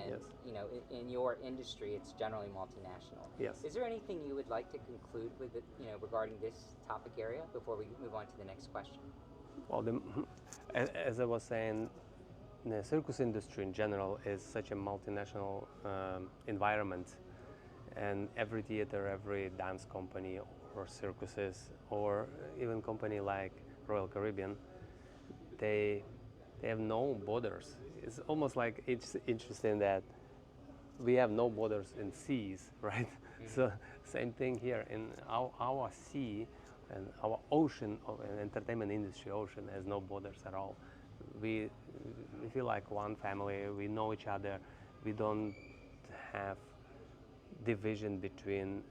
and Yes. in your industry, it's generally multinational. Yes. Is there anything you would like to conclude with it, regarding this topic area before we move on to the next question? Well, as I was saying, the circus industry in general is such a multinational environment, and every theater, every dance company, or circuses, or even company like Royal Caribbean, they they have no borders. It's almost like it's interesting that we have no borders in seas, right? So same thing here in our sea and our ocean of an entertainment industry. Ocean has no borders at all. We we feel like one family. We know each other. We don't have division between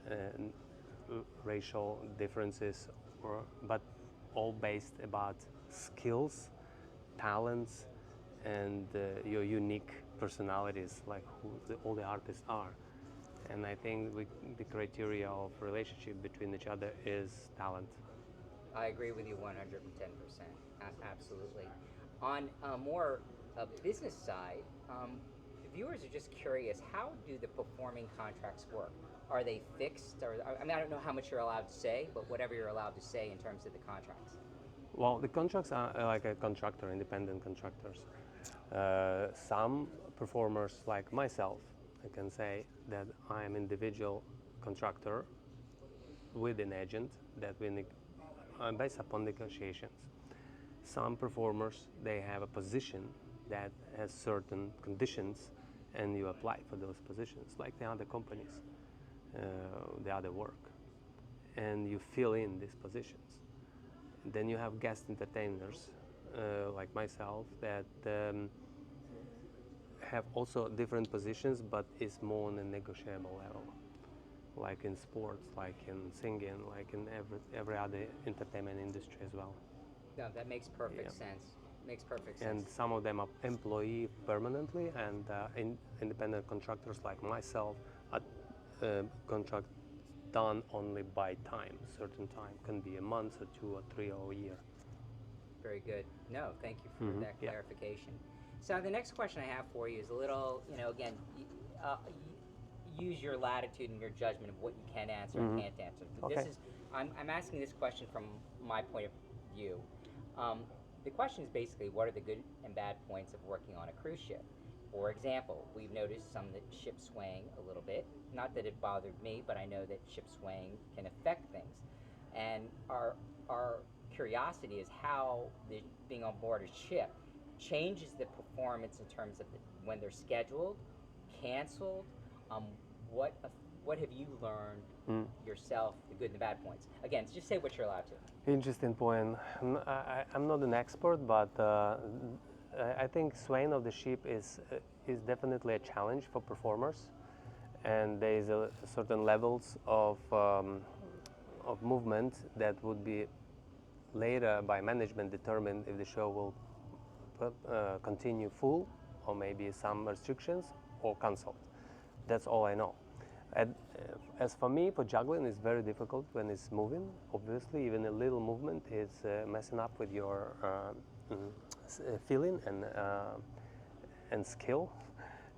racial differences, but all based about skills, talents, and your unique personalities, like all the artists are. And I think the criteria of relationship between each other is talent. I agree with you 110%. Absolutely. On a more business side, viewers are just curious, how do the performing contracts work? Are they fixed? Or, I mean, I don't know how much you're allowed to say, but whatever you're allowed to say in terms of the contracts. Well, the contracts are like a contractor, independent contractors. Some performers, like myself, I can say that I am individual contractor with an agent that based upon negotiations. Some performers, they have a position that has certain conditions, and you apply for those positions, like the other companies, the other work, and you fill in these positions. Then you have guest entertainers, like myself, that have also different positions, but is more on a negotiable level, like in sports, like in singing, like in every other entertainment industry as well. No, that makes perfect Yeah. sense. Makes perfect And sense. some of them are employee permanently, and independent contractors like myself are contract done only by time. Certain time can be a month or two or three or a year. Very good. No, thank you for that Yeah. clarification. So the next question I have for you is a little, again, use your latitude and your judgment of what you can answer and can't answer. This Okay. is, I'm asking this question from my point of view. Um, the question is basically, what are the good and bad points of working on a cruise ship? For example, we've noticed some that ship swaying a little bit. Not that it bothered me, but I know that ship swaying can affect things. And our curiosity is how being on board a ship changes the performance in terms of when they're scheduled, canceled. Um, what what have you learned yourself, the good and the bad points? Again, just say what you're allowed to. Interesting point. I'm not an expert, but I think swaying of the ship is definitely a challenge for performers, and there is a certain levels of movement that would be later by management determined if the show will continue full, or maybe some restrictions, or cancelled. That's all I know. And as for me, for juggling, it's very difficult when it's moving. Obviously, even a little movement is messing up with your feeling and skill.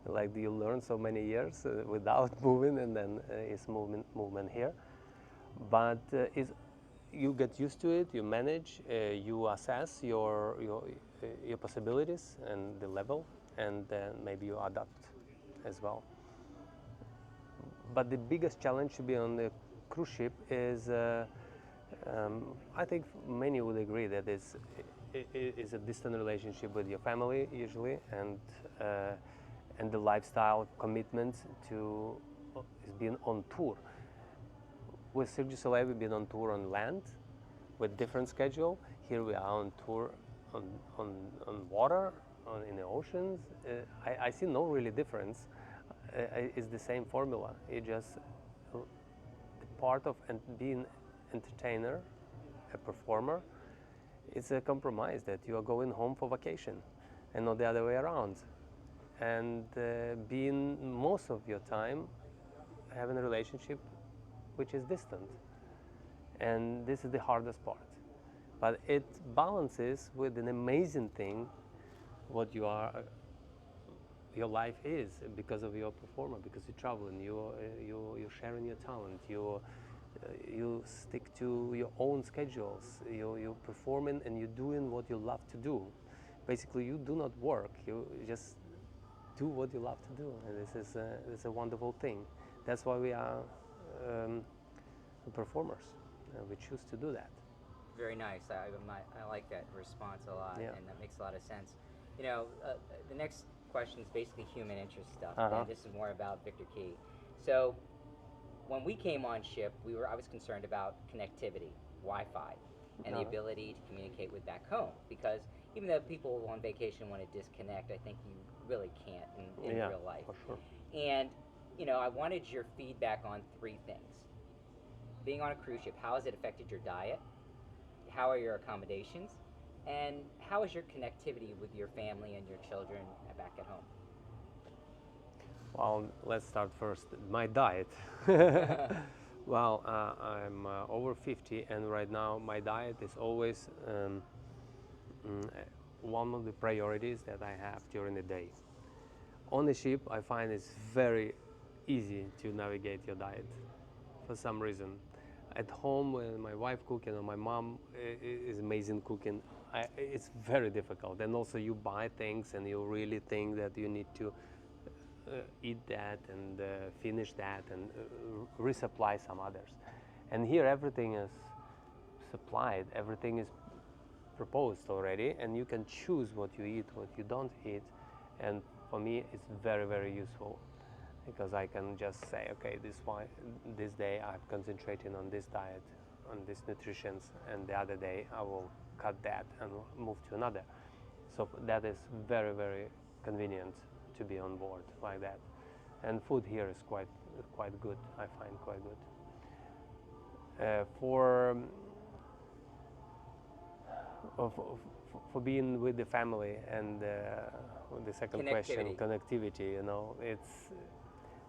Like you learn so many years without moving, and then it's movement here. But you get used to it. You manage. You assess your possibilities and the level, and then maybe you adapt as well. But the biggest challenge to be on the cruise ship is, I think many would agree that it's a distant relationship with your family usually, and the lifestyle commitment to is being on tour. With Cirque du Soleil, we've been on tour on land with different schedule. Here we are on tour on, on water, in the oceans. I see no really difference. It's the same formula. It just the part of being entertainer, a performer. It's a compromise that you are going home for vacation, and not the other way around. And being most of your time having a relationship which is distant, and this is the hardest part. But it balances with an amazing thing. What you are your life is because of your performer, because you're traveling, you're sharing your talent, you stick to your own schedules, you're performing and you're doing what you love to do. Basically, you do not work, you just do what you love to do, and this is a wonderful thing. That's why we are performers. We choose to do that. Very nice. I like that response a lot, Yeah. and that makes a lot of sense. The next question is basically human interest stuff, Uh-huh. and this is more about Viktor Kee. So, when we came on ship, I was concerned about connectivity, Wi-Fi, and the Uh-huh. ability to communicate with back home. Because even though people on vacation want to disconnect, I think you really can't in Yeah, real life. for sure. And I wanted your feedback on three things. Being on a cruise ship, how has it affected your diet? How are your accommodations? And how is your connectivity with your family and your children back at home? Well, let's start first. My diet. Well, I'm over 50, and right now my diet is always one of the priorities that I have during the day. On the ship, I find it's very easy to navigate your diet for some reason. At home, when my wife cooking or my mom is amazing cooking, it's very difficult. And also, you buy things and you really think that you need to eat that and finish that and resupply some others. And here, everything is supplied, everything is proposed already, and you can choose what you eat, what you don't eat. And for me, it's very, very useful because I can just say, okay, this day I'm concentrating on this diet, on this nutrition, and the other day I will cut that and move to another. So that is very, very convenient to be on board like that. And food here is quite good. I find quite good. For being with the family and the second question, connectivity.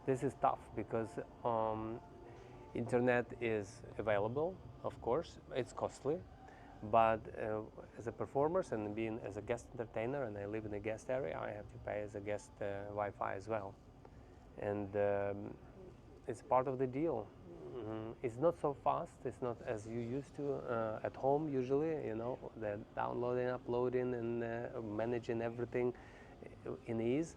This is tough because internet is available, of course. It's costly, but as a performer and being as a guest entertainer, and I live in a guest area, I have to pay as a guest Wi-Fi as well, and it's part of the deal. It's not so fast. It's not as you used to at home usually. The downloading, uploading, and managing everything in ease.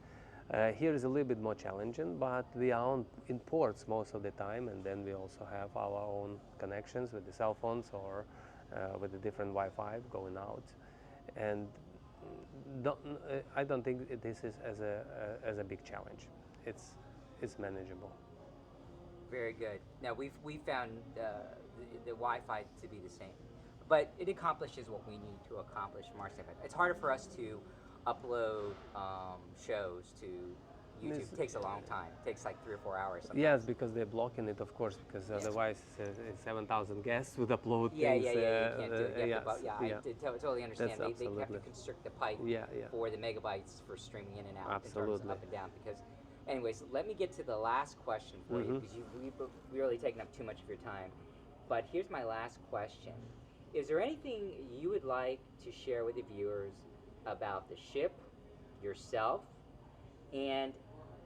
Here is a little bit more challenging, but we are in ports most of the time, and then we also have our own connections with the cell phones or with the different Wi-Fi going out. And I don't think this is as a big challenge. It's manageable. Very good. Now we found the Wi-Fi to be the same, but it accomplishes what we need to accomplish from our standpoint. It's harder for us to upload shows to YouTube. It takes a long time. It takes like 3 or 4 hours. Sometimes. Yes, because they're blocking it, of course, because otherwise 7,000 guests would upload yeah, things. Yeah, you can't do it. I totally understand. They have to constrict the pipe for the megabytes for streaming in and out. Absolutely. In terms of up and down. Because, anyways, let me get to the last question for you because we've really taken up too much of your time. But here's my last question. Is there anything you would like to share with the viewers about the ship, yourself, and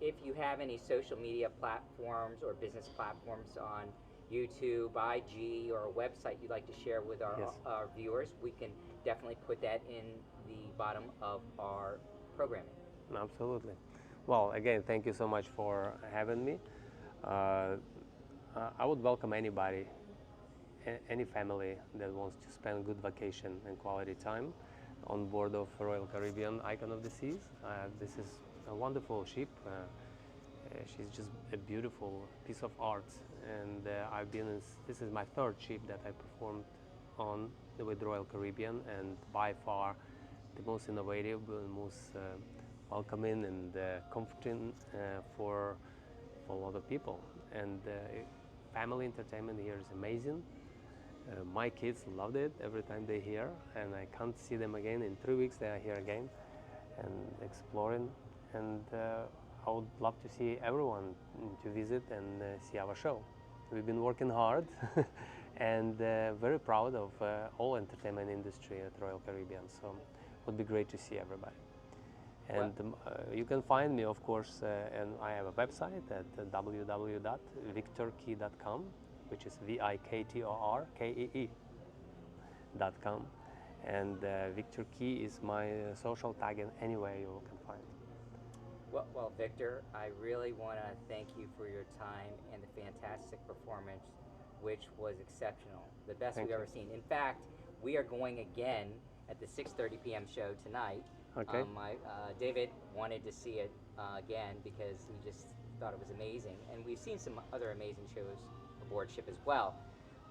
if you have any social media platforms or business platforms on YouTube, IG, or a website you'd like to share with our viewers, we can definitely put that in the bottom of our programming. Absolutely. Well, again, thank you so much for having me. I would welcome anybody, any family that wants to spend good vacation and quality time on board of Royal Caribbean Icon of the Seas. This is a wonderful ship. She's just a beautiful piece of art, and this is my third ship that I performed on with Royal Caribbean, and by far the most innovative, most welcoming and comforting for a lot of people. And family entertainment here is amazing. My kids loved it every time they're here, and I can't see them again. In 3 weeks they are here again and exploring, and I would love to see everyone to visit and see our show. We've been working hard and very proud of all entertainment industry at Royal Caribbean, so it would be great to see everybody. And you can find me, of course, and I have a website at www.viktorkee.com, which is VIKTORKEE.com. And Viktor Kee is my social tag in anywhere you can find. Well, Victor, I really want to thank you for your time and the fantastic performance, which was exceptional. The best Thank we've you. ever seen. In fact, we are going again at the 6:30 p.m. show tonight. Okay. David wanted to see it again because he just thought it was amazing. And we've seen some other amazing shows aboard ship as well.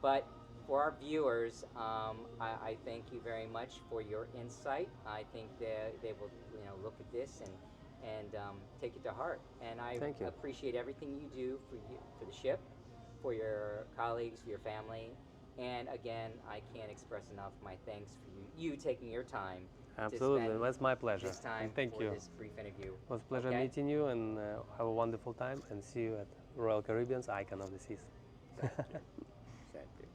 But for our viewers, I thank you very much for your insight. I think they will look at this and take it to heart. And I Thank you. appreciate everything you do for the ship, for your colleagues, for your family. And again, I can't express enough my thanks for you taking your time. Absolutely, To it was my pleasure. this time And thank for you. this brief interview. It was a pleasure Okay? meeting you, and have a wonderful time, and see you at Royal Caribbean's Icon of the Seas. Thank you. Thank you.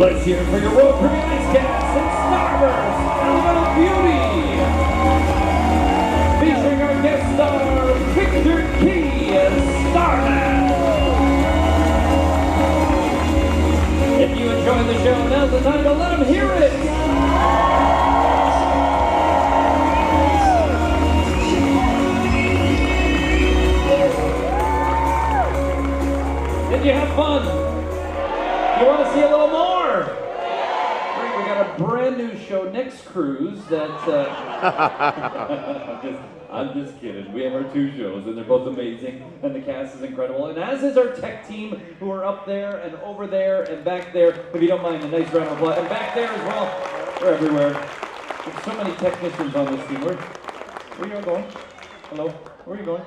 Let's hear it for your Royal Caribbean cast and Starburst, Elemental Beauty. Featuring our guest star, Viktor Kee as Starman. If you enjoyed the show, now's the time to let them hear it. Did you have fun? You want to see a little more? Great, we got a brand new show next cruise that I'm just kidding. We have our two shows and they're both amazing and the cast is incredible. And as is our tech team who are up there and over there and back there. If you don't mind, a nice round of applause. And back there as well. We're everywhere. There's so many technicians on this team. Where are you all going? Hello? Where are you going?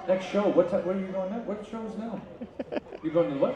Next show. Where are you going now? What show is now? You going to what?